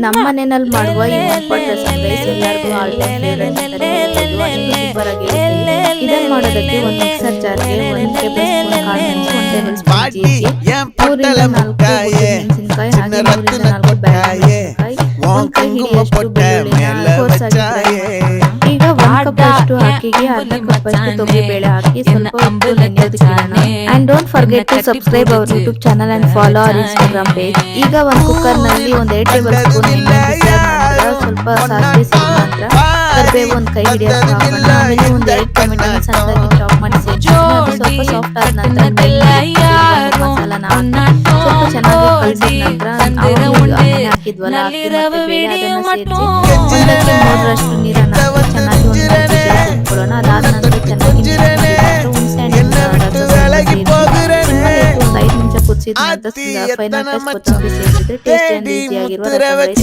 ನಮ್ಮ ಮನೆಯಲ್ಲಿ ಮಾಡುವ ಈ ಒನ್ ಪಾಟ್ ರಸಂ ರೈಸ್ ಎಲ್ಲರಿಗೂ ಆಲ್ ಟೈಮ್ ಫೇವರೇಟ್ ಅಂತಾನೆ ಹೇಳ್ಬೋದು. ಅಷ್ಟು ಸೂಪರ್ ಆಗಿರುತ್ತೆ. ಇದನ್ನ ಮಾಡೋದಕ್ಕೆ ಒಂದು ಮಿಕ್ಸರ್ ಜಾರ್ಗೆ 1 ಟೇಬಲ್ ಸ್ಪೂನ್ ಕಾಳುಮೆಣಸು, 1 ಟೇಬಲ್ ಸ್ಪೂನ್ ಜೀರಿಗೆ, 3 ಇಂದ 4 ಮೆಣಸಿನಕಾಯಿ, ಹಾಗೆ 3 ಇಂದ 4 ಬ್ಯಾಡಗಿ ಮೆಣಸಿನಕಾಯಿ, 1 ಕೈ ಹಿಡಿಯಷ್ಟು ಬೆಳ್ಳುಳ್ಳಿನ ಕೋರ್ಸಾಗಿ ಈಗ 1 ಕಪ್ ಅಷ್ಟು ಅಕ್ಕಿಗೆ ಅರ್ಧ ಕಪ್ ಅಷ್ಟು ತೊಗರಿಬೇಳೆ ಹಾಕಿ ಸ್ವಲ್ಪ ಉಪ್ಪು ನೆನೆಯೋದಕ್ಕೆ ಇಡೋಣ. And don't forget to subscribe our YouTube channel and follow our Instagram page. ಈಗ ಒಂದು ಕುಕ್ಕರ್ ನಲ್ಲಿ 1 ಟೇಬಲ್ ಸ್ಪೂನ್ ಎಣ್ಣೆ ಬಿಸಿಯಾದ ನಂತರ ಸ್ವಲ್ಪ ಸಾಸಿವೆ ಸಿಡಿದ ನಂತರ ಕರಿಬೇವು 1 ಕೈ ಹಿಡಿಯಷ್ಟು ಹಾಕೋಣ. ಆಮೇಲೆ 2 ಟೊಮೆಟೊನ ಸಣ್ಣದಾಗಿ ಚಾಪ್ ಮಾಡಿ ಸೇರಿಸೋಣ. ಅದು ಸ್ವಲ್ಪ ಸಾಫ್ಟ್ ಆದ ನಂತರ ಮಸಾಲಾನ ಹಾಕಿ ಸ್ವಲ್ಪ ಚೆನ್ನಾಗಿ ಕಲಸಿದ ನಂತರ ಅಕ್ಕಿ ಹಾಕಿದ್ವಲ್ಲ ಅಕ್ಕಿ ಮತ್ತೆ ಬೇಳೆ ಅದನ್ನ ಸೇರಿಸಿ 1/3 ನೀರನ್ನ ಹಾಕಿ ಚೆನ್ನಾಗಿ ಒಂದು 5 ವಿಸಿಲ್ ಕೂಗಿಕೊಳ್ಳೋಣ. ಅದಾದ ನಂತರ ಚೆನ್ನಾಗಿ ಹುಣಸೆ ಹಣ್ಣಿನ ರಸವನ್ನು ಸೇರಿಸಿ 5 ನಿಮಿಷ ಕುದಿಸಿದ ನಂತರ ಫೈನಲ್ ಟಚ್ ಕೊತ್ತಂಬರಿ ಸೇರಿಸಿದ್ರೆ ಟೇಸ್ಟಿ ಅಂಡ್ ಈಸಿಯಾಗಿರುವ ರಸಂ ರೈಸ್